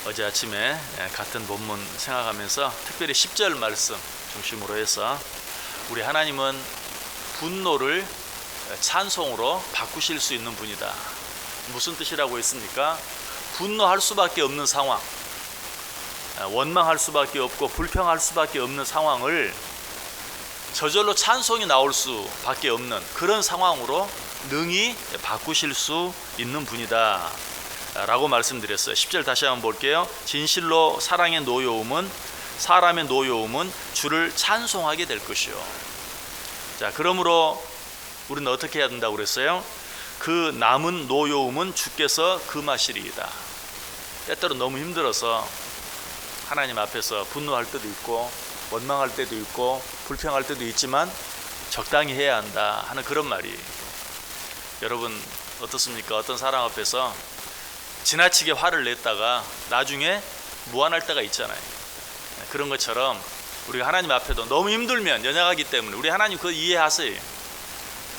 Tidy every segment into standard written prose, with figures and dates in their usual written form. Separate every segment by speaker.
Speaker 1: 어제 아침에 같은 본문 생각하면서 특별히 10절 말씀 중심으로 해서 우리 하나님은 분노를 찬송으로 바꾸실 수 있는 분이다. 무슨 뜻이라고 했습니까? 분노할 수밖에 없는 상황, 원망할 수밖에 없고 불평할 수밖에 없는 상황을 저절로 찬송이 나올 수밖에 없는 그런 상황으로 능히 바꾸실 수 있는 분이다 라고 말씀드렸어요. 10절 다시 한번 볼게요. 진실로 사랑의 노여움은 사람의 노여움은 주를 찬송하게 될 것이요. 자, 그러므로 우리는 어떻게 해야 된다고 그랬어요? 그 남은 노여움은 주께서 금하시리이다. 때때로 너무 힘들어서 하나님 앞에서 분노할 때도 있고 원망할 때도 있고 불평할 때도 있지만 적당히 해야 한다 하는 그런 말이. 여러분 어떻습니까? 어떤 사람 앞에서 지나치게 화를 냈다가 나중에 무안할 때가 있잖아요. 그런 것처럼 우리가 하나님 앞에도 너무 힘들면 연약하기 때문에 우리 하나님 그거 이해하세요.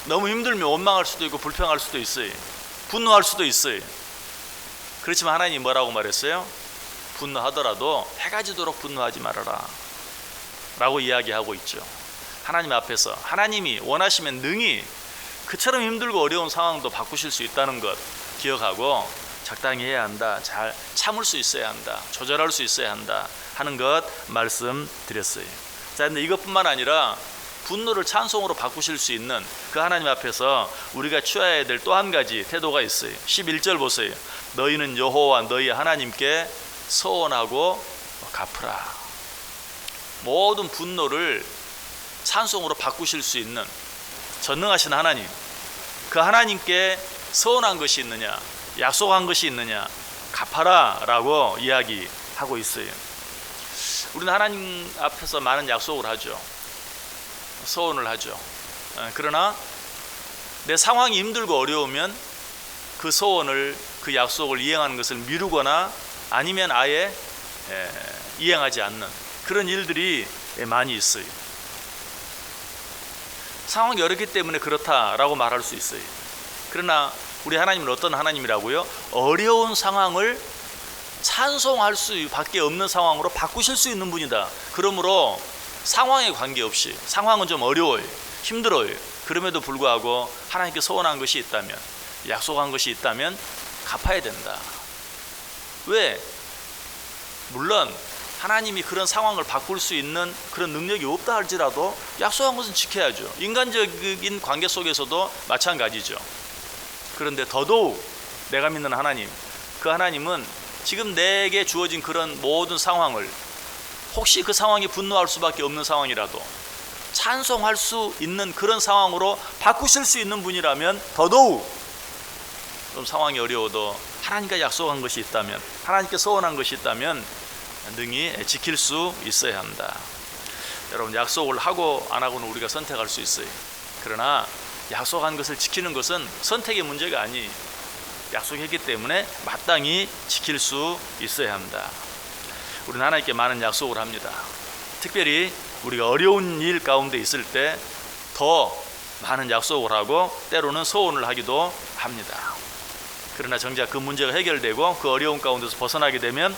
Speaker 1: 너무 힘들면 원망할 수도 있고 불평할 수도 있어요. 분노할 수도 있어요. 그렇지만 하나님이 뭐라고 말했어요? 분노하더라도 해가 지도록 분노하지 말아라 라고 이야기하고 있죠. 하나님 앞에서 하나님이 원하시면 능히 그처럼 힘들고 어려운 상황도 바꾸실 수 있다는 것 기억하고 적당히 해야 한다. 잘 참을 수 있어야 한다. 조절할 수 있어야 한다 하는 것 말씀드렸어요. 자, 근데 이것뿐만 아니라 분노를 찬송으로 바꾸실 수 있는 그 하나님 앞에서 우리가 취해야 될 또 한 가지 태도가 있어요. 11절 보세요. 너희는 여호와 너희 하나님께 서원하고 갚으라. 모든 분노를 찬송으로 바꾸실 수 있는 전능하신 하나님, 그 하나님께 서원한 것이 있느냐, 약속한 것이 있느냐, 갚아라 라고 이야기하고 있어요. 우리는 하나님 앞에서 많은 약속을 하죠. 서원을 하죠. 그러나 내 상황이 힘들고 어려우면 그 서원을, 그 약속을 이행하는 것을 미루거나 아니면 아예 이행하지 않는 그런 일들이 많이 있어요. 상황이 어렵기 때문에 그렇다라고 말할 수 있어요. 그러나 우리 하나님은 어떤 하나님이라고요? 어려운 상황을 찬송할 수밖에 없는 상황으로 바꾸실 수 있는 분이다. 그러므로 상황에 관계없이, 상황은 좀 어려워요, 힘들어요. 그럼에도 불구하고 하나님께 서원한 것이 있다면, 약속한 것이 있다면 갚아야 된다. 왜? 물론 하나님이 그런 상황을 바꿀 수 있는 그런 능력이 없다 할지라도 약속한 것은 지켜야죠. 인간적인 관계 속에서도 마찬가지죠. 그런데 더더욱 내가 믿는 하나님, 그 하나님은 지금 내게 주어진 그런 모든 상황을, 혹시 그 상황이 분노할 수밖에 없는 상황이라도 찬송할 수 있는 그런 상황으로 바꾸실 수 있는 분이라면 더더욱 좀 상황이 어려워도 하나님과 약속한 것이 있다면, 하나님께 서원한 것이 있다면 능히 지킬 수 있어야 한다. 여러분, 약속을 하고 안 하고는 우리가 선택할 수 있어요. 그러나 약속한 것을 지키는 것은 선택의 문제가 아니, 약속했기 때문에 마땅히 지킬 수 있어야 합니다. 우리는 하나님께 많은 약속을 합니다. 특별히 우리가 어려운 일 가운데 있을 때 더 많은 약속을 하고 때로는 서원을 하기도 합니다. 그러나 정작 그 문제가 해결되고 그 어려운 가운데서 벗어나게 되면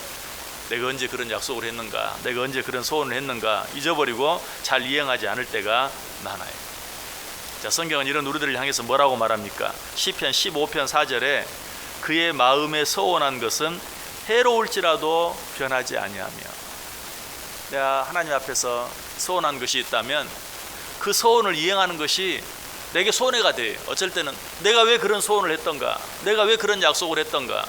Speaker 1: 내가 언제 그런 약속을 했는가, 내가 언제 그런 소원을 했는가 잊어버리고 잘 이행하지 않을 때가 많아요. 자, 성경은 이런 우리들을 향해서 뭐라고 말합니까? 시편 15편 4절에 그의 마음에 서원한 것은 해로울지라도 변하지 아니하며. 내가 하나님 앞에서 서원한 것이 있다면 그 서원을 이행하는 것이 내게 손해가 돼요. 어쩔 때는 내가 왜 그런 소원을 했던가, 내가 왜 그런 약속을 했던가,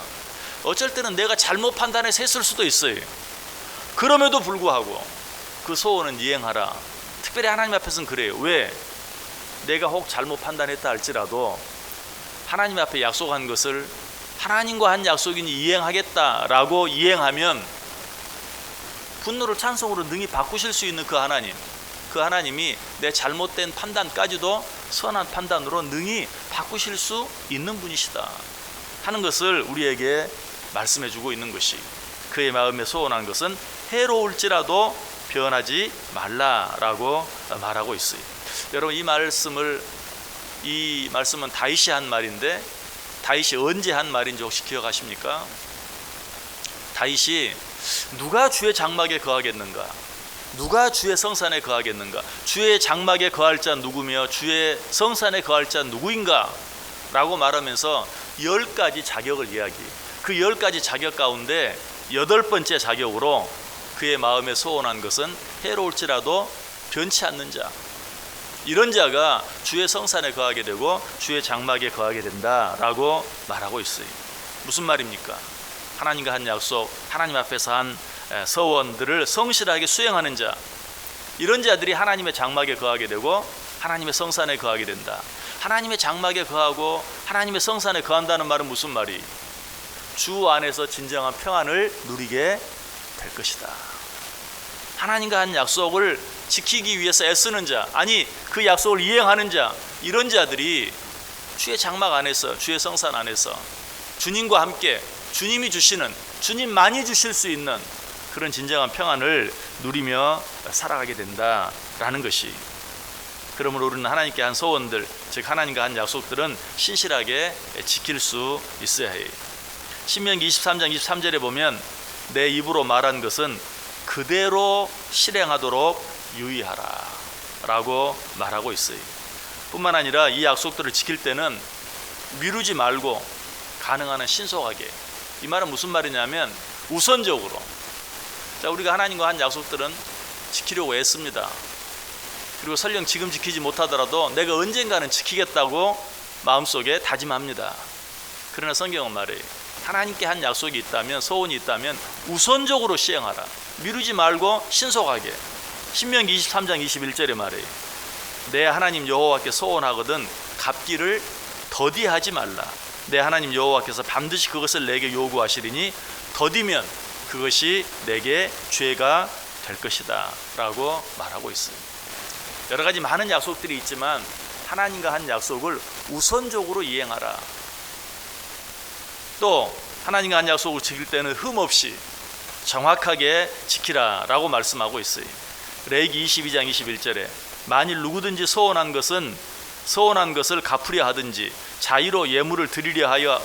Speaker 1: 어쩔 때는 내가 잘못 판단해서 했을 수도 있어요. 그럼에도 불구하고 그 소원은 이행하라. 특별히 하나님 앞에서는 그래요. 왜? 내가 혹 잘못 판단했다 할지라도 하나님 앞에 약속한 것을 하나님과 한 약속이니 이행하겠다라고 이행하면 분노를 찬송으로 능히 바꾸실 수 있는 그 하나님, 그 하나님이 내 잘못된 판단까지도 선한 판단으로 능히 바꾸실 수 있는 분이시다 하는 것을 우리에게 말씀해 주고 있는 것이, 그의 마음에 소원한 것은 해로울지라도 변하지 말라라고 말하고 있어요. 여러분, 이 말씀은 다윗이 한 말인데 다윗이 언제 한 말인지 혹시 기억하십니까? 다윗이 누가 주의 장막에 거하겠는가? 누가 주의 성산에 거하겠는가? 주의 장막에 거할 자 누구며 주의 성산에 거할 자 누구인가? 라고 말하면서 10가지 자격을 이야기. 그 10가지 자격 가운데 8번째 자격으로 그의 마음에 소원한 것은 해로울지라도 변치 않는 자. 이런 자가 주의 성산에 거하게 되고 주의 장막에 거하게 된다라고 말하고 있어요. 무슨 말입니까? 하나님과 한 약속, 하나님 앞에서 한 서원들을 성실하게 수행하는 자, 이런 자들이 하나님의 장막에 거하게 되고 하나님의 성산에 거하게 된다. 하나님의 장막에 거하고 하나님의 성산에 거한다는 말은 무슨 말이? 주 안에서 진정한 평안을 누리게 될 것이다. 하나님과 한 약속을 지키기 위해서 애쓰는 자, 아니 그 약속을 이행하는 자, 이런 자들이 주의 장막 안에서, 주의 성산 안에서 주님과 함께 주님이 주시는, 주님만이 주실 수 있는 그런 진정한 평안을 누리며 살아가게 된다라는 것이. 그러므로 우리는 하나님께 한 소원들, 즉 하나님과 한 약속들은 신실하게 지킬 수 있어야 해요. 신명기 23장 23절에 보면 내 입으로 말한 것은 그대로 실행하도록 유의하라 라고 말하고 있어요. 뿐만 아니라 이 약속들을 지킬 때는 미루지 말고 가능한 한 신속하게. 이 말은 무슨 말이냐면 우선적으로, 자, 우리가 하나님과 한 약속들은 지키려고 애씁니다. 그리고 설령 지금 지키지 못하더라도 내가 언젠가는 지키겠다고 마음속에 다짐합니다. 그러나 성경은 말해요. 하나님께 한 약속이 있다면, 소원이 있다면 우선적으로 시행하라. 미루지 말고 신속하게. 신명기 23장 21절에 말해요. 내 하나님 여호와께 소원하거든 갚기를 더디하지 말라. 내 하나님 여호와께서 반드시 그것을 내게 요구하시리니 더디면 그것이 내게 죄가 될 것이다 라고 말하고 있어요. 여러 가지 많은 약속들이 있지만 하나님과 한 약속을 우선적으로 이행하라. 또 하나님과 한 약속을 지킬 때는 흠없이 정확하게 지키라 라고 말씀하고 있어요. 레위기 22장 21절에 만일 누구든지 소원한 것을 갚으려 하든지 자의로 예물을 드리려 하여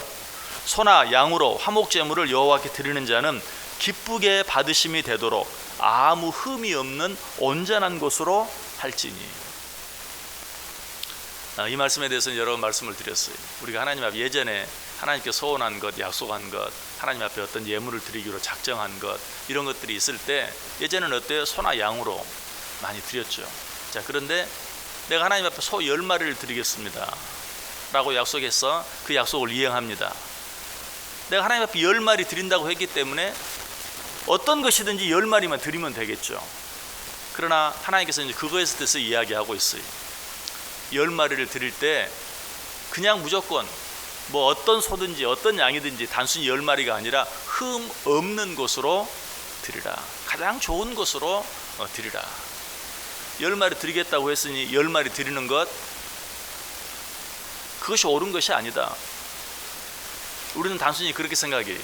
Speaker 1: 소나 양으로 화목제물을 여호와께 드리는 자는 기쁘게 받으심이 되도록 아무 흠이 없는 온전한 것으로 할지니. 이 말씀에 대해서는 여러 번 말씀을 드렸어요. 우리가 하나님 앞에 예전에 하나님께 소원한 것, 약속한 것, 하나님 앞에 어떤 예물을 드리기로 작정한 것, 이런 것들이 있을 때 예전에는 어때요? 소나 양으로 많이 드렸죠. 자, 그런데 내가 하나님 앞에 소 10마리를 드리겠습니다 라고 약속해서 그 약속을 이행합니다. 내가 하나님 앞에 10마리 드린다고 했기 때문에 어떤 것이든지 10마리만 드리면 되겠죠. 그러나 하나님께서 이제 그거에 대해서 이야기하고 있어요. 10마리를 드릴 때 그냥 무조건 뭐 어떤 소든지 어떤 양이든지 단순히 10마리가 아니라 흠 없는 것으로 드리라. 가장 좋은 것으로 드리라. 10마리 드리겠다고 했으니 10마리 드리는 것, 그것이 옳은 것이 아니다. 우리는 단순히 그렇게 생각해요.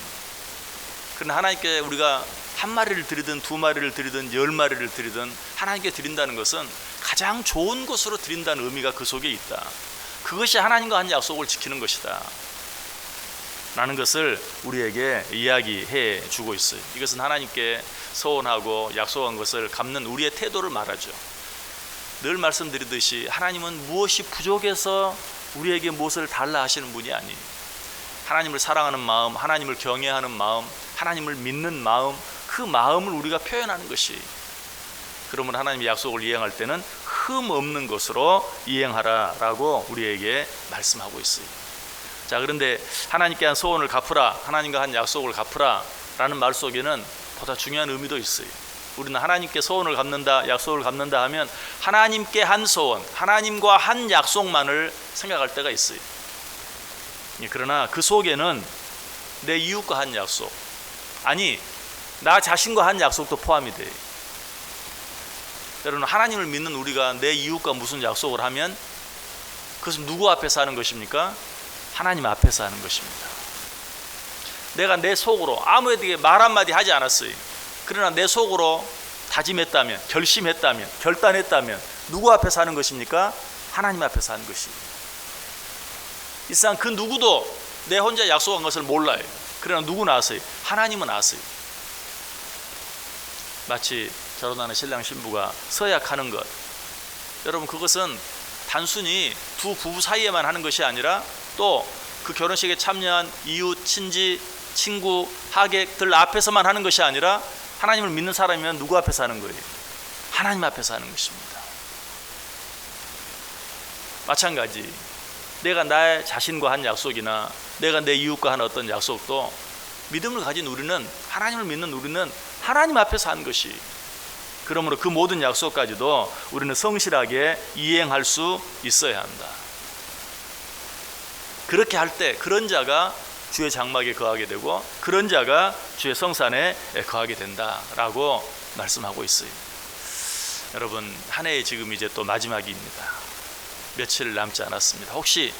Speaker 1: 그러나 하나님께 우리가 한 마리를 드리든 두 마리를 드리든 10마리를 드리든 하나님께 드린다는 것은 가장 좋은 것으로 드린다는 의미가 그 속에 있다. 그것이 하나님과 한 약속을 지키는 것이다 라는 것을 우리에게 이야기해 주고 있어요. 이것은 하나님께 소원하고 약속한 것을 갚는 우리의 태도를 말하죠. 늘 말씀드리듯이 하나님은 무엇이 부족해서 우리에게 무엇을 달라 하시는 분이 아니에요. 하나님을 사랑하는 마음, 하나님을 경외하는 마음, 하나님을 믿는 마음, 그 마음을 우리가 표현하는 것이. 그러면 하나님의 약속을 이행할 때는 흠 없는 것으로 이행하라 라고 우리에게 말씀하고 있어요. 자, 그런데 하나님께 한 소원을 갚으라, 하나님과 한 약속을 갚으라 라는 말 속에는 보다 중요한 의미도 있어요. 우리는 하나님께 소원을 갚는다, 약속을 갚는다 하면 하나님께 한 소원, 하나님과 한 약속만을 생각할 때가 있어요. 그러나 그 속에는 내 이웃과 한 약속, 아니 나 자신과 한 약속도 포함이 돼요. 여러분, 하나님을 믿는 우리가 내 이웃과 무슨 약속을 하면 그것은 누구 앞에서 하는 것입니까? 하나님 앞에서 하는 것입니다. 내가 내 속으로 아무에게 말 한마디 하지 않았어요. 그러나 내 속으로 다짐했다면, 결심했다면, 결단했다면 누구 앞에서 하는 것입니까? 하나님 앞에서 하는 것입니다. 이 세상 그 누구도 내 혼자 약속한 것을 몰라요. 그러나 누구는 아세요? 하나님은 아세요. 마치 결혼하는 신랑 신부가 서약하는 것, 여러분 그것은 단순히 두 부부 사이에만 하는 것이 아니라 또 그 결혼식에 참여한 이웃, 친지, 친구, 하객들 앞에서만 하는 것이 아니라 하나님을 믿는 사람이면 누구 앞에서 하는 거예요? 하나님 앞에서 하는 것입니다. 마찬가지 내가 나의 자신과 한 약속이나 내가 내 이웃과 한 어떤 약속도 믿음을 가진 우리는, 하나님을 믿는 우리는 하나님 앞에서 한 것이, 그러므로 그 모든 약속까지도 우리는 성실하게 이행할 수 있어야 한다. 그렇게 할 때 그런 자가 주의 장막에 거하게 되고 그런 자가 주의 성산에 거하게 된다라고 말씀하고 있어요. 여러분 한 해의 지금 이제 또 마지막입니다. 며칠 남지 않았습니다. 혹시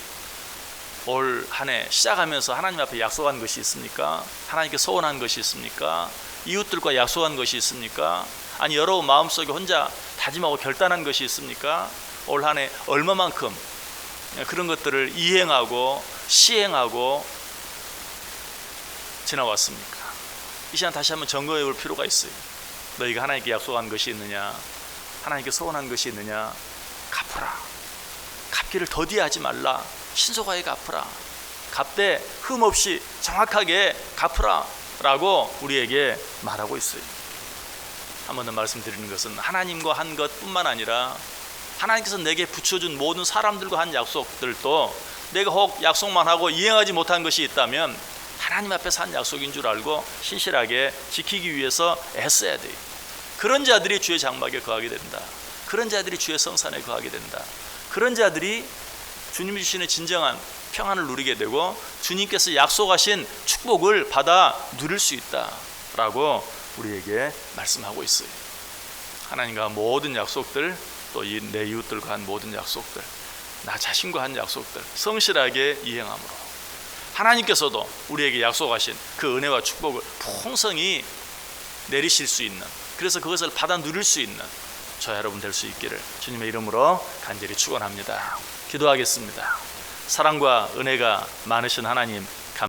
Speaker 1: 올 한 해 시작하면서 하나님 앞에 약속한 것이 있습니까? 하나님께 소원한 것이 있습니까? 이웃들과 약속한 것이 있습니까? 아니 여러분 마음속에 혼자 다짐하고 결단한 것이 있습니까? 올 한 해 얼마만큼 그런 것들을 이행하고 시행하고 지나왔습니까? 이 시간 다시 한번 점검해 볼 필요가 있어요. 너희가 하나님께 약속한 것이 있느냐? 하나님께 소원한 것이 있느냐? 갚으라. 갚기를 더디하지 말라. 신속하게 갚으라. 갚되 흠없이 정확하게 갚으라 라고 우리에게 말하고 있어요. 한 번 더 말씀드리는 것은 하나님과 한 것뿐만 아니라 하나님께서 내게 붙여준 모든 사람들과 한 약속들도 내가 혹 약속만 하고 이행하지 못한 것이 있다면 하나님 앞에서 한 약속인 줄 알고 신실하게 지키기 위해서 애써야 돼요. 그런 자들이 주의 장막에 거하게 된다. 그런 자들이 주의 성산에 거하게 된다. 그런 자들이 주님이 주시는 진정한 평안을 누리게 되고 주님께서 약속하신 축복을 받아 누릴 수 있다라고 우리에게 말씀하고 있어요. 하나님과 모든 약속들, 또 내 이웃들과 한 모든 약속들, 나 자신과 한 약속들 성실하게 이행함으로 하나님께서도 우리에게 약속하신 그 은혜와 축복을 풍성히 내리실 수 있는, 그래서 그것을 받아 누릴 수 있는 저와 여러분 될 수 있기를 주님의 이름으로 간절히 축원합니다. 기도하겠습니다. 사랑과 은혜가 많으신 하나님,